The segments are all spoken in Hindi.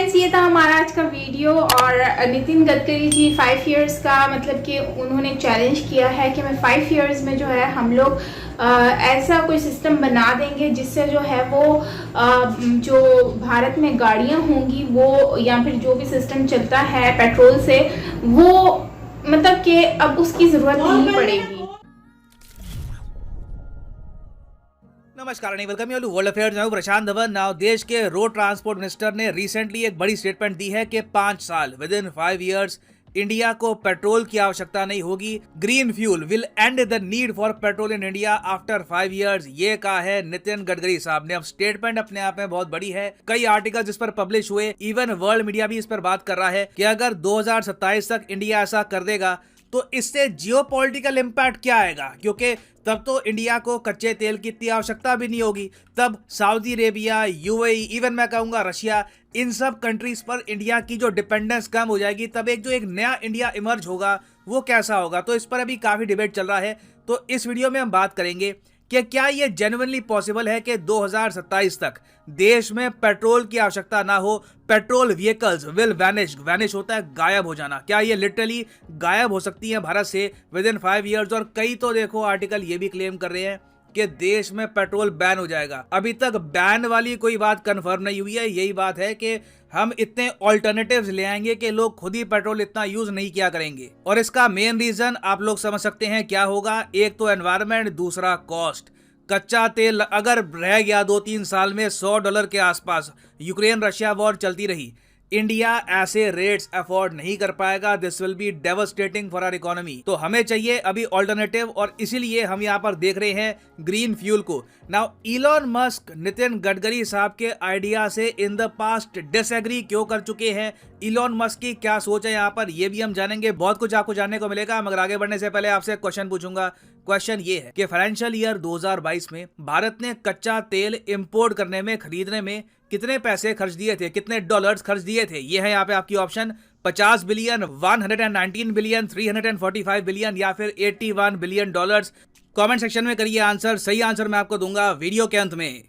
फ्रेंड्स, ये था हमारा आज का वीडियो। और नितिन गडकरी जी 5 इयर्स का मतलब कि उन्होंने चैलेंज किया है कि मैं 5 इयर्स में जो है हम लोग ऐसा कोई सिस्टम बना देंगे जिससे जो है वो जो भारत में गाड़ियां होंगी वो या फिर जो भी सिस्टम चलता है पेट्रोल से वो मतलब कि अब उसकी ज़रूरत नहीं पड़ेगी। नमस्कार and welcome you to world affairs. मैं हूं प्रशांत धवन। नाउ देश के रोड ट्रांसपोर्ट मिनिस्टर ने रिसेंटली एक बड़ी स्टेटमेंट दी है कि 5 साल विद इन 5 इयर्स इंडिया को पेट्रोल की आवश्यकता नहीं होगी। Green fuel will end the need for petrol in India after 5 years. ये कहा है नितिन गडकरी साहब ने। अब स्टेटमेंट अपने आप में बहुत बड़ी है। कई आर्टिकल्स इस पर पब्लिश हुए, इवन वर्ल्ड मीडिया भी इस पर बात कर रहा है कि अगर 2027 तक इंडिया ऐसा कर देगा तो इससे जियोपॉलिटिकल इंपैक्ट क्या आएगा, क्योंकि तब तो इंडिया को कच्चे तेल की इतनी आवश्यकता भी नहीं होगी। तब सऊदी अरेबिया, यूएई, इवन मैं कहूंगा रशिया, इन सब कंट्रीज पर इंडिया की जो डिपेंडेंस कम हो जाएगी। तब एक नया इंडिया इमर्ज होगा वो कैसा होगा। तो इस पर अभी काफी डिबेट चल रहा है। तो इस वीडियो में हम बात करेंगे कि क्या ये जेन्युइनली पॉसिबल है कि 2027 तक देश में पेट्रोल की आवश्यकता ना हो। पेट्रोल व्हीकल्स विल वैनिश होता है गायब हो जाना। क्या ये लिटरली गायब हो सकती है भारत से विद इन 5 इयर्स। और कई तो देखो आर्टिकल ये भी क्लेम कर रहे हैं कि देश में पेट्रोल बैन हो जाएगा। अभी तक बैन वाली कोई बात कंफर्म नहीं हुई है। यही बात है कि हम इतने ऑल्टरनेटिव्स ले आएंगे कि लोग खुद ही पेट्रोल इतना यूज नहीं किया करेंगे। और इसका मेन रीजन आप लोग समझ सकते हैं क्या होगा। एक तो एनवायरनमेंट, दूसरा कॉस्ट। कच्चा तेल अगर रह गया 2-3 साल में $100 के आसपास, यूक्रेन रशिया वॉर चलती रही, इंडिया ऐसे रेट्स अफोर्ड नहीं कर पाएगा। This will be devastating for our economy. तो हमें चाहिए अभी ऑल्टरनेटिव, और इसीलिए हम यहाँ पर देख रहे हैं ग्रीन फ्यूल को। Now Elon Musk Nitin Gadkari साहब के आइडिया से इन द पास्ट डिसएग्री क्यों कर चुके हैं, इलॉन मस्क की क्या सोच है यहाँ पर, ये भी हम जानेंगे। बहुत कुछ आपको जानने को मिलेगा। मगर आगे बढ़ने से पहले आपसे क्वेश्चन पूछूंगा। क्वेश्चन ये है कि फाइनेंशियल ईयर 2022 में भारत ने कच्चा तेल इंपोर्ट करने में, खरीदने में कितने पैसे खर्च दिए थे, कितने डॉलर्स खर्च दिए थे। ये है यहाँ पे आपकी ऑप्शन। 50 बिलियन, 119 बिलियन, 345 बिलियन या फिर 81 बिलियन डॉलर्स। कमेंट सेक्शन में करिए आंसर। सही आंसर मैं आपको दूंगा वीडियो के अंत में।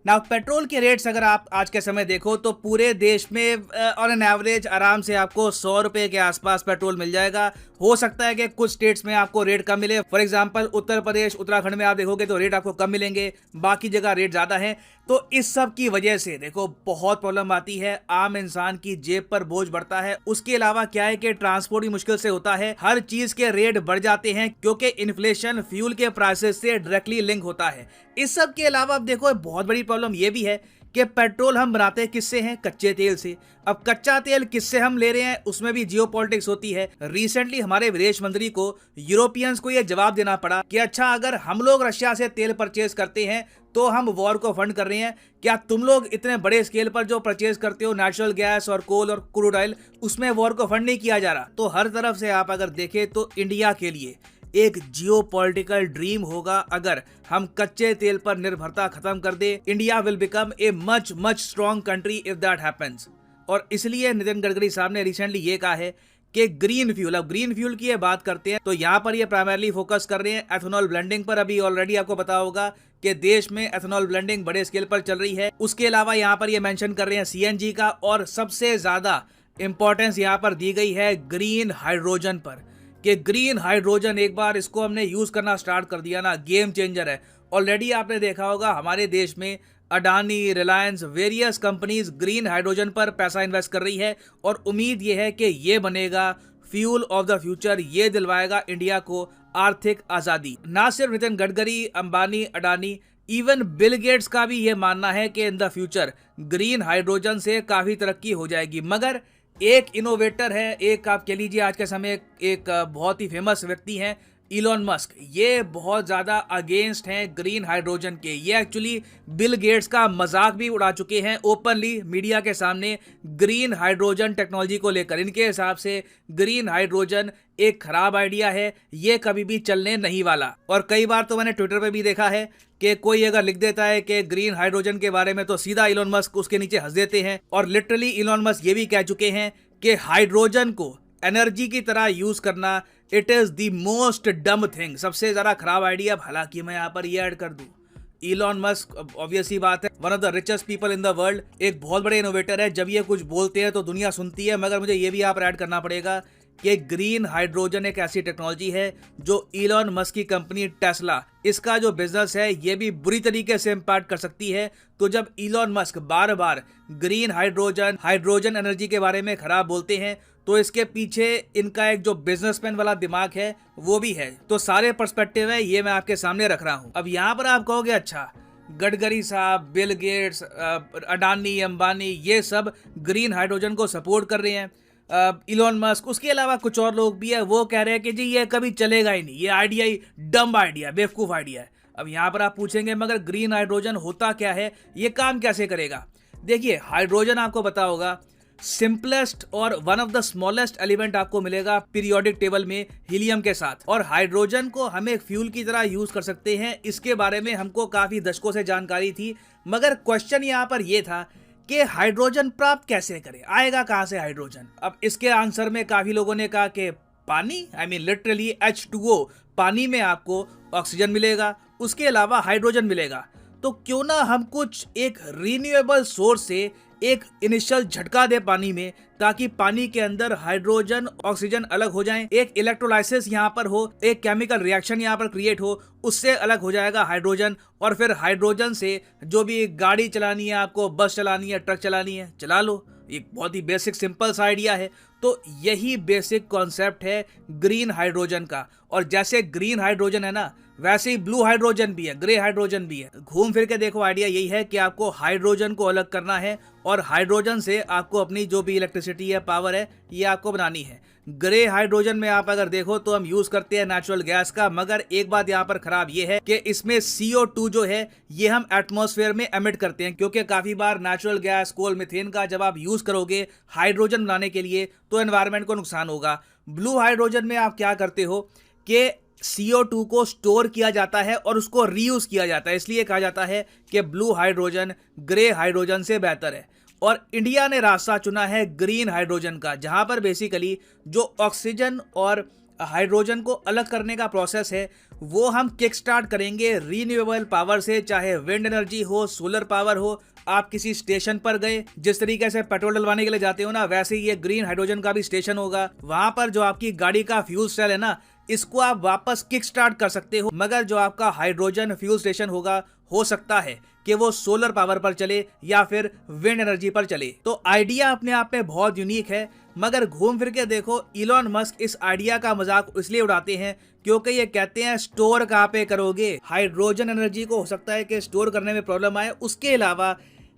नाउ पेट्रोल के रेट्स अगर आप आज के समय देखो तो पूरे देश में ऑन एन एवरेज आराम से आपको 100 रुपए के आसपास पेट्रोल मिल जाएगा। हो सकता है कि कुछ स्टेट्स में आपको रेट कम मिले। फॉर एग्जांपल उत्तर प्रदेश, उत्तराखंड में आप देखोगे तो रेट आपको कम मिलेंगे, बाकी जगह रेट ज्यादा है। तो इस सब की वजह से देखो बहुत प्रॉब्लम आती है, आम इंसान की जेब पर बोझ बढ़ता है। उसके अलावा क्या है कि ट्रांसपोर्ट भी मुश्किल से होता है, हर चीज के रेट बढ़ जाते हैं क्योंकि इन्फ्लेशन फ्यूल के प्राइसेस से डायरेक्टली लिंक होता है। इस सब के अलावा अब देखो बहुत बड़ी प्रॉब्लम ये भी है कि पेट्रोल हम बनाते किससे हैं, कच्चे तेल से। अब कच्चा तेल किससे हम ले रहे हैं, उसमें भी जियोपॉलिटिक्स होती है। रिसेंटली हमारे विदेश मंत्री को, यूरोपियंस को यह जवाब देना पड़ा कि अच्छा अगर हम लोग रशिया से तेल परचेज करते हैं तो हम वॉर को फंड कर रहे हैं, क्या तुम लोग इतने बड़े स्केल पर जो परचेज करते हो नेचुरल गैस और कोल और क्रूड ऑयल, उसमें वॉर को फंड नहीं किया जा रहा। तो हर तरफ से आप अगर देखें तो इंडिया के लिए एक जियोपॉलिटिकल ड्रीम होगा अगर हम कच्चे तेल पर निर्भरता खत्म कर दे। India will become a much strong country if that happens. और इसलिए नितिन गडकरी साहब ने रिसेंटली ये कहा है कि ग्रीन फ्यूल, अब ग्रीन फ्यूल की ये बात करते हैं तो यहाँ पर ये प्राइमरली फोकस कर रहे हैं एथेनॉल ब्लेंडिंग पर। अभी ऑलरेडी आपको पता होगा कि देश में एथेनॉल ब्लेंडिंग बड़े स्केल पर चल रही है। उसके अलावा यहाँ पर ये मेंशन कर रहे हैं सीएनजी का, और सबसे ज्यादा इंपॉर्टेंस यहाँ पर दी गई है ग्रीन हाइड्रोजन पर कि ग्रीन हाइड्रोजन एक बार इसको हमने यूज करना स्टार्ट कर दिया ना, गेम चेंजर है। ऑलरेडी आपने देखा होगा हमारे देश में Adani, Reliance, various companies green hydrogen पर पैसा इन्वेस्ट कर रही है। और उम्मीद ये है कि ये बनेगा फ्यूल ऑफ द फ्यूचर, ये दिलवाएगा इंडिया को आर्थिक आजादी। ना सिर्फ Nitin Gadkari, Ambani, Adani, even Bill Gates का भी ये मानना है कि in the future green hydrogen से काफी तरक्की हो जाएगी। मगर एक इनोवेटर है, एक आप कह लीजिए आज के समय एक बहुत ही फेमस व्यक्ति हैं इलॉन मस्क। ये बहुत ज्यादा अगेंस्ट हैं ग्रीन हाइड्रोजन के। ये एक्चुअली बिल गेट्स का मजाक भी उड़ा चुके हैं ओपनली मीडिया के सामने ग्रीन हाइड्रोजन टेक्नोलॉजी को लेकर। इनके हिसाब से ग्रीन हाइड्रोजन एक खराब आइडिया है, ये कभी भी चलने नहीं वाला। और कई बार तो मैंने ट्विटर पे भी देखा है कि कोई अगर लिख देता है कि ग्रीन हाइड्रोजन के बारे में तो सीधा इलॉन मस्क उसके नीचे हंस देते हैं। और लिटरली इलॉन मस्क ये भी कह चुके हैं कि हाइड्रोजन को एनर्जी की तरह यूज करना इट इज द मोस्ट डम थिंग, सबसे ज्यादा खराब आइडिया। हालांकि मैं यहाँ पर ये ऐड कर दूं इलॉन मस्क ऑब्वियसली बात है one of the richest people in the world, एक बहुत बड़े इनोवेटर है। जब ये कुछ बोलते हैं तो दुनिया सुनती है, मगर मुझे ये भी यहाँ पर ऐड करना पड़ेगा कि ग्रीन हाइड्रोजन एक ऐसी टेक्नोलॉजी है जो इलॉन मस्क की कंपनी टेस्ला, इसका जो बिजनेस है ये भी बुरी तरीके से इम्पैक्ट कर सकती है। तो जब इलॉन मस्क बार बार ग्रीन हाइड्रोजन एनर्जी के बारे में खराब बोलते हैं तो इसके पीछे इनका एक जो बिजनेसमैन वाला दिमाग है वो भी है। तो सारे पर्सपेक्टिव है ये मैं आपके सामने रख रहा हूँ। अब यहाँ पर आप कहोगे अच्छा गडकरी साहब, बिल गेट्स, अडानी, अंबानी, ये सब ग्रीन हाइड्रोजन को सपोर्ट कर रहे हैं, इलॉन मस्क, उसके अलावा कुछ और लोग भी है वो कह रहे हैं कि जी ये कभी चलेगा ही नहीं, ये आइडिया ही डम्ब आइडिया, बेवकूफ़ आइडिया है। अब यहाँ पर आप पूछेंगे मगर ग्रीन हाइड्रोजन होता क्या है, ये काम कैसे करेगा? देखिए हाइड्रोजन आपको पता होगा सिंपलेस्ट और one of the smallest element आपको मिलेगा पीरियोडिक टेबल में हीलियम के साथ, और हाइड्रोजन को हम एक फ्यूल की तरह यूज कर सकते हैं। इसके बारे में हमको काफी दशकों से जानकारी थी, मगर क्वेश्चन यहाँ पर यह था कि हाइड्रोजन प्राप्त कैसे करें, आएगा कहां से हाइड्रोजन? अब इसके आंसर में काफी लोगों ने कहा कि पानी, आई मीन लिटरली H2O, पानी में आपको ऑक्सीजन मिलेगा, उसके अलावा हाइड्रोजन मिलेगा। तो क्यों ना हम कुछ एक रीन्यूएबल सोर्स से एक इनिशियल झटका दे पानी में, ताकि पानी के अंदर हाइड्रोजन ऑक्सीजन अलग हो जाएं, एक इलेक्ट्रोलाइसिस यहाँ पर हो, एक केमिकल रिएक्शन यहाँ पर क्रिएट हो, उससे अलग हो जाएगा हाइड्रोजन, और फिर हाइड्रोजन से जो भी गाड़ी चलानी है आपको, बस चलानी है, ट्रक चलानी है, चला लो। एक बहुत ही बेसिक सिंपल सा आइडिया है। तो यही बेसिक कॉन्सेप्ट है ग्रीन हाइड्रोजन का। और जैसे ग्रीन हाइड्रोजन है ना, वैसे ही ब्लू हाइड्रोजन भी है, ग्रे हाइड्रोजन भी है। घूम फिर के देखो आइडिया यही है कि आपको हाइड्रोजन को अलग करना है और हाइड्रोजन से आपको अपनी जो भी इलेक्ट्रिसिटी है, पावर है, ये आपको बनानी है। ग्रे हाइड्रोजन में आप अगर देखो तो हम यूज करते हैं नेचुरल गैस का, मगर एक बात यहाँ पर खराब ये है कि इसमें CO2 जो है ये हम एटमॉस्फेयर में एमिट करते हैं, क्योंकि काफी बार नेचुरल गैस, कोल, मीथेन का जब आप यूज करोगे हाइड्रोजन बनाने के लिए तो एनवायरनमेंट को नुकसान होगा। ब्लू हाइड्रोजन में आप क्या करते हो कि CO2 को स्टोर किया जाता है और उसको रीयूज किया जाता है, इसलिए कहा जाता है कि ब्लू हाइड्रोजन ग्रे हाइड्रोजन से बेहतर है। और इंडिया ने रास्ता चुना है ग्रीन हाइड्रोजन का, जहां पर बेसिकली जो ऑक्सीजन और हाइड्रोजन को अलग करने का प्रोसेस है वो हम किक स्टार्ट करेंगे रीन्यूएबल पावर से, चाहे विंड एनर्जी हो, सोलर पावर हो। आप किसी स्टेशन पर गए, जिस तरीके से पेट्रोल डलवाने के लिए जाते हो ना, वैसे ही ये ग्रीन हाइड्रोजन का भी स्टेशन होगा। वहां पर जो आपकी गाड़ी का फ्यूल सेल है ना, इसको आप वापस किक स्टार्ट कर सकते हो, मगर जो आपका हाइड्रोजन फ्यूल स्टेशन होगा हो सकता है कि वो सोलर पावर पर चले या फिर विंड एनर्जी पर चले। तो आइडिया अपने आप में बहुत यूनिक है, मगर घूम फिर के देखो इलॉन मस्क इस आइडिया का मजाक इसलिए उड़ाते हैं क्योंकि ये कहते हैं स्टोर कहाँ पे करोगे हाइड्रोजन एनर्जी को, हो सकता है कि स्टोर करने में प्रॉब्लम आए। उसके अलावा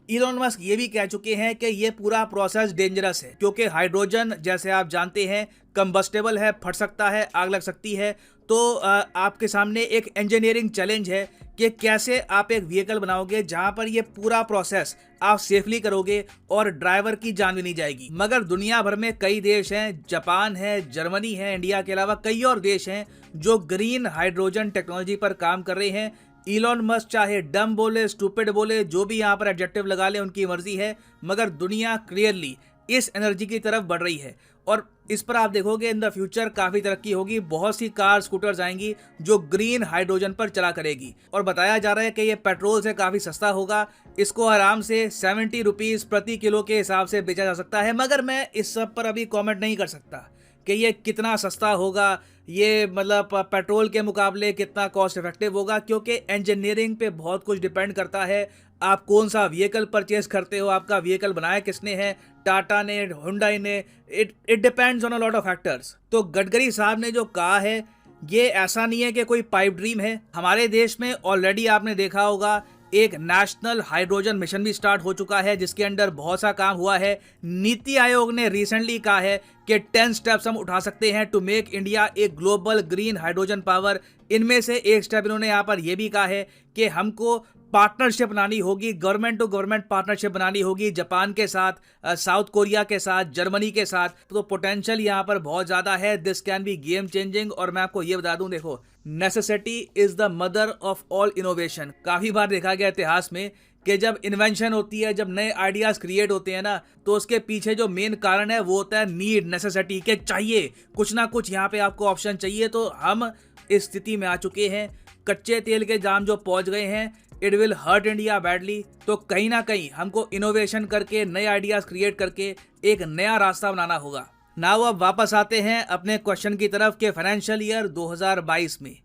इलॉन मस्क ये भी कह चुके हैं कि ये पूरा प्रोसेस डेंजरस है, क्योंकि हाइड्रोजन जैसे आप जानते हैं कंबस्टेबल है, फट सकता है, आग लग सकती है। तो आपके सामने एक इंजीनियरिंग चैलेंज है कि कैसे आप एक व्हीकल बनाओगे जहां पर ये पूरा प्रोसेस आप सेफली करोगे और ड्राइवर की जान भी नहीं जाएगी। मगर दुनिया भर में कई देश हैं, जापान है, जर्मनी है, इंडिया के अलावा कई और देश हैं जो ग्रीन हाइड्रोजन टेक्नोलॉजी पर काम कर रहे हैं। इलॉन मस्क चाहे डम बोले, स्टूपिड बोले, जो भी यहाँ पर एडजेक्टिव लगा ले, उनकी मर्जी है, मगर दुनिया क्लियरली इस एनर्जी की तरफ बढ़ रही है। और इस पर आप देखोगे इन द फ्यूचर काफ़ी तरक्की होगी, बहुत सी कार, स्कूटर्स आएंगी जो ग्रीन हाइड्रोजन पर चला करेगी। और बताया जा रहा है कि ये पेट्रोल से काफ़ी सस्ता होगा, इसको आराम से 70 रुपीज़ प्रति किलो के हिसाब से बेचा जा सकता है। मगर मैं इस सब पर अभी कॉमेंट नहीं कर सकता कि ये कितना सस्ता होगा, ये मतलब पेट्रोल के मुकाबले कितना कॉस्ट इफेक्टिव होगा, क्योंकि इंजीनियरिंग पे बहुत कुछ डिपेंड करता है। आप कौन सा व्हीकल परचेज करते हो, आपका व्हीकल बनाया किसने है, टाटा ने, हुंडई ने, it depends on a lot of factors. तो गडकरी साहब ने जो कहा है ये ऐसा नहीं है कि कोई पाइप ड्रीम है। हमारे देश में ऑलरेडी आपने देखा होगा एक नेशनल हाइड्रोजन मिशन भी स्टार्ट हो चुका है, जिसके अंडर बहुत सा काम हुआ है। नीति आयोग ने रिसेंटली कहा है कि 10 स्टेप्स हम उठा सकते हैं to make India a global green hydrogen power. इनमें से एक स्टेप इन्होंने यहाँ पर यह भी कहा है कि हमको पार्टनरशिप बनानी होगी, गवर्नमेंट टू गवर्नमेंट पार्टनरशिप बनानी होगी, जापान के साथ, साउथ कोरिया के साथ, जर्मनी के साथ। तो पोटेंशियल यहाँ पर बहुत ज़्यादा है, this can B game changing. और मैं आपको ये बता दूं, देखो necessity is the mother of all innovation. काफ़ी बार देखा गया इतिहास में कि जब इन्वेंशन होती है, जब नए आइडियाज़ क्रिएट होते हैं ना, तो उसके पीछे जो मेन कारण है वो होता है नीड, नेसेसिटी, के चाहिए कुछ ना कुछ, यहाँ पे आपको ऑप्शन चाहिए। तो हम इस स्थिति में आ चुके हैं, कच्चे तेल के दाम जो पहुंच गए हैं it will hurt India badly. तो कहीं ना कहीं हमको इनोवेशन करके नए आइडियाज क्रिएट करके एक नया रास्ता बनाना होगा। नाउ अब वापस आते हैं अपने क्वेश्चन की तरफ के फाइनेंशियल ईयर 2022 में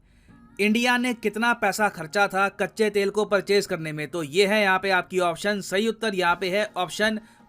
इंडिया ने कितना पैसा खर्चा था कच्चे तेल को परचेज करने में। तो ये है यहाँ पे आपकी ऑप्शन। सही उत्तर यहाँ पे है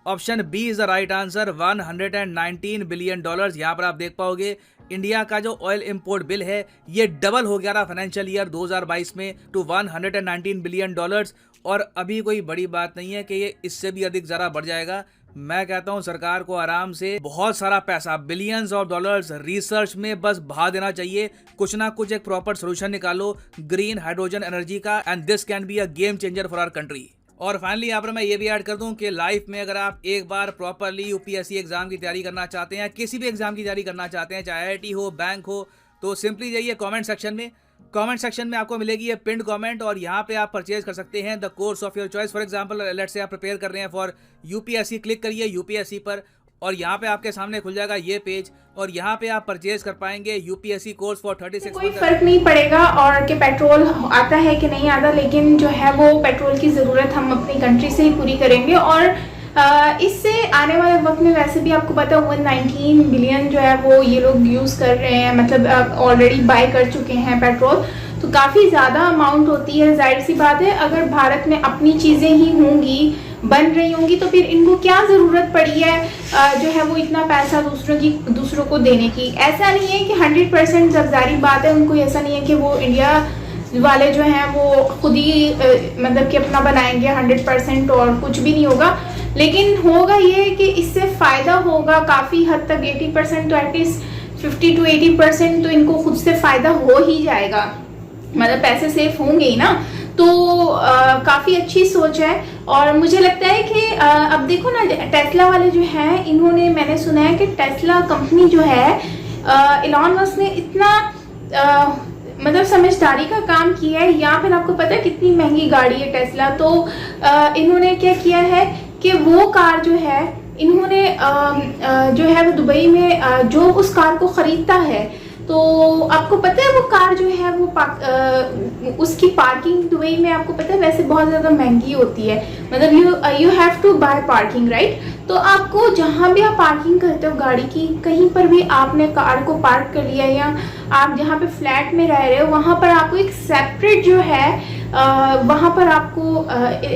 option B is the right answer, 119 billion dollars. यहाँ पर आप देख पाओगे इंडिया का जो ऑयल इंपोर्ट बिल है ये डबल हो गया था फाइनेंशियल ईयर 2022 में टू 119 बिलियन डॉलर्स। और अभी कोई बड़ी बात नहीं है कि ये इससे भी अधिक ज़रा बढ़ जाएगा। मैं कहता हूं सरकार को आराम से बहुत सारा पैसा, बिलियंस ऑफ डॉलर्स रिसर्च में बस बहा देना चाहिए। कुछ ना कुछ एक प्रॉपर सोल्यूशन निकालो ग्रीन हाइड्रोजन एनर्जी का, and this can be a game changer for our country. और फाइनली यहाँ पर मैं ये भी ऐड कर दूं कि लाइफ में अगर आप एक बार प्रॉपरली यूपीएससी एग्जाम की तैयारी करना चाहते हैं, किसी भी एग्जाम की तैयारी करना चाहते हैं, चाहे आईआईटी हो, बैंक हो, तो सिंपली जाइए कमेंट सेक्शन में आपको मिलेगी ये पिंड कमेंट, और यहाँ पे आप परचेज कर सकते हैं the course of your choice. For example let's say आप प्रिपेयर कर रहे हैं फॉर यूपीएससी, क्लिक करिए यूपीएससी पर और यहाँ पे आपके सामने खुल जाएगा ये पेज, और यहाँ पे आप परचेज कर पाएंगे यूपीएससी कोर्स फॉर 36 कोई फर्क नहीं पड़ेगा और कि पेट्रोल आता है कि नहीं आता, लेकिन जो है वो पेट्रोल की ज़रूरत हम अपनी कंट्री से ही पूरी करेंगे। और इससे आने वाले वक्त में वैसे भी आपको पता है 119 बिलियन जो है वो ये लोग यूज़ कर रहे हैं, मतलब ऑलरेडी बाय कर चुके हैं पेट्रोल, तो काफ़ी ज़्यादा अमाउंट होती है। जाहिर सी बात है अगर भारत में अपनी चीज़ें ही होंगी, बन रही होंगी, तो फिर इनको क्या ज़रूरत पड़ी है जो है वो इतना पैसा दूसरों को देने की। ऐसा नहीं है कि 100%, जब जारी बात है उनको ऐसा नहीं है कि वो इंडिया वाले जो हैं वो खुद ही मतलब कि अपना बनाएंगे 100% और कुछ भी नहीं होगा, लेकिन होगा ये कि इससे फ़ायदा होगा काफ़ी हद तक 80%, तो एटलीस्ट 50 to 80% तो इनको खुद से फ़ायदा हो ही जाएगा, मतलब पैसे सेफ होंगे ही ना। तो काफ़ी अच्छी सोच है। और मुझे लगता है कि अब देखो ना टेस्ला वाले जो हैं इन्होंने, मैंने सुना है कि टेस्ला कंपनी जो है इलॉन मस्क ने इतना मतलब समझदारी का काम किया है। या फिर आपको पता है कितनी महंगी गाड़ी है टेस्ला, तो इन्होंने क्या किया है कि वो कार जो है इन्होंने जो है वो दुबई में जो उस कार को ख़रीदता है, तो आपको पता है वो कार जो है वो उसकी पार्किंग दुबई में आपको पता है वैसे बहुत ज़्यादा महंगी होती है, मतलब you have to buy parking, right. तो आपको जहाँ भी आप पार्किंग करते हो गाड़ी की, कहीं पर भी आपने कार को पार्क कर लिया या आप जहाँ पे फ्लैट में रह रहे हो वहाँ पर आपको एक सेपरेट जो है वहाँ पर आपको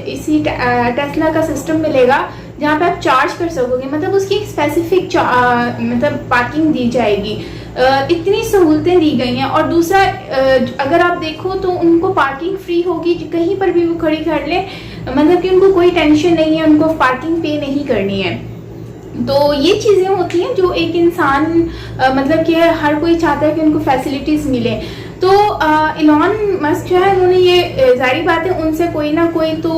इसी टेस्ला का सिस्टम मिलेगा जहाँ पे आप चार्ज कर सकोगे, मतलब उसकी एक स्पेसिफिक मतलब पार्किंग दी जाएगी। इतनी सहूलतें दी गई हैं। और दूसरा अगर आप देखो तो उनको पार्किंग फ्री होगी, कहीं पर भी वो खड़ी कर ले, मतलब कि उनको कोई टेंशन नहीं है, उनको पार्किंग पे नहीं करनी है। तो ये चीज़ें होती हैं जो एक इंसान मतलब कि हर कोई चाहता है कि उनको फैसिलिटीज़ मिले। तो इलॉन मस्क जो है उन्होंने ये जारी बात है उनसे कोई ना कोई तो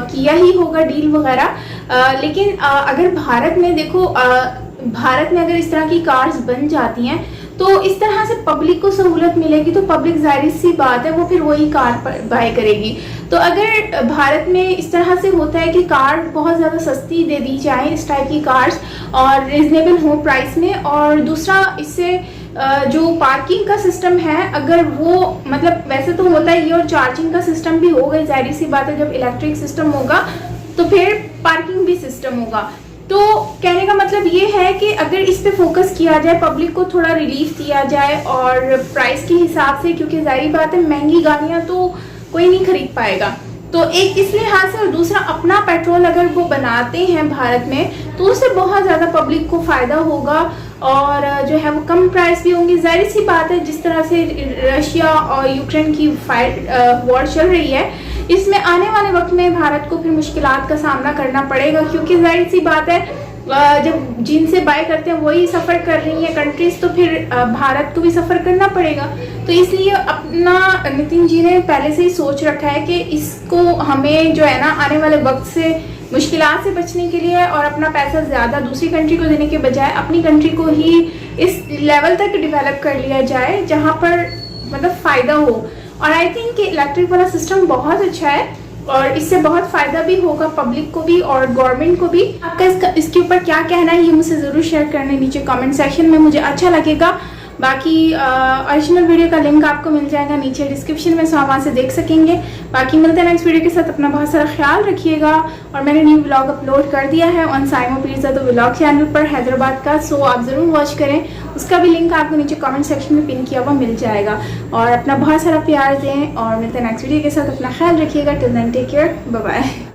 किया ही होगा डील वगैरह, लेकिन अगर भारत में देखो भारत में अगर इस तरह की कार्स बन जाती हैं तो इस तरह से पब्लिक को सहूलत मिलेगी, तो पब्लिक जाहिर सी बात है वो फिर वही कार बाय करेगी। तो अगर भारत में इस तरह से होता है कि कार बहुत ज़्यादा सस्ती दे दी जाए, इस टाइप की कार्स, और रिजनेबल हो प्राइस में, और दूसरा इससे जो पार्किंग का सिस्टम है अगर वो मतलब वैसे तो होता है ये, और चार्जिंग का सिस्टम भी होगा, जाहिर सी बात है जब इलेक्ट्रिक सिस्टम होगा तो फिर पार्किंग भी सिस्टम होगा। तो कहने का मतलब ये है कि अगर इस पे फोकस किया जाए, पब्लिक को थोड़ा रिलीफ दिया जाए और प्राइस के हिसाब से, क्योंकि जाहिर बात है महंगी गाड़ियाँ तो कोई नहीं खरीद पाएगा, तो एक इस लिहाज से, और दूसरा अपना पेट्रोल अगर वो बनाते हैं भारत में तो उससे बहुत ज़्यादा पब्लिक को फ़ायदा होगा और जो है वो कम प्राइस भी होंगी। जाहिर सी बात है जिस तरह से रशिया और यूक्रेन की वॉर चल रही है, इसमें आने वाले वक्त में भारत को फिर मुश्किलात का सामना करना पड़ेगा, क्योंकि जाहिर सी बात है जब जिनसे बाय करते हैं वही सफ़र कर रही है कंट्रीज, तो फिर भारत को भी सफ़र करना पड़ेगा। तो इसलिए अपना नितिन जी ने पहले से ही सोच रखा है कि इसको हमें जो है ना आने वाले वक्त से मुश्किलात से बचने के लिए और अपना पैसा ज़्यादा दूसरी कंट्री को देने के बजाय अपनी कंट्री को ही इस लेवल तक डेवलप कर लिया जाए जहाँ पर मतलब फ़ायदा हो। और आई थिंक कि इलेक्ट्रिक वाला सिस्टम बहुत अच्छा है और इससे बहुत फ़ायदा भी होगा पब्लिक को भी और गवर्नमेंट को भी। आपका इसके ऊपर क्या कहना है ये मुझसे ज़रूर शेयर करना नीचे कमेंट सेक्शन में, मुझे अच्छा लगेगा। बाकी ओरिजिनल वीडियो का लिंक आपको मिल जाएगा नीचे डिस्क्रिप्शन में, सो आप वहाँ से देख सकेंगे। बाकी मिलते हैं नेक्स्ट वीडियो के साथ, अपना बहुत सारा ख्याल रखिएगा। और मैंने न्यू व्लॉग अपलोड कर दिया है ऑन साइमो पिज़्ज़ा तो व्लॉग चैनल पर हैदराबाद का, सो आप ज़रूर वॉच करें। उसका भी लिंक आपको नीचे कमेंट सेक्शन में पिन किया हुआ मिल जाएगा। और अपना बहुत सारा प्यार दें और मिलते हैं नेक्स्ट वीडियो के साथ, अपना ख्याल रखिएगा। Till then take care, bye bye.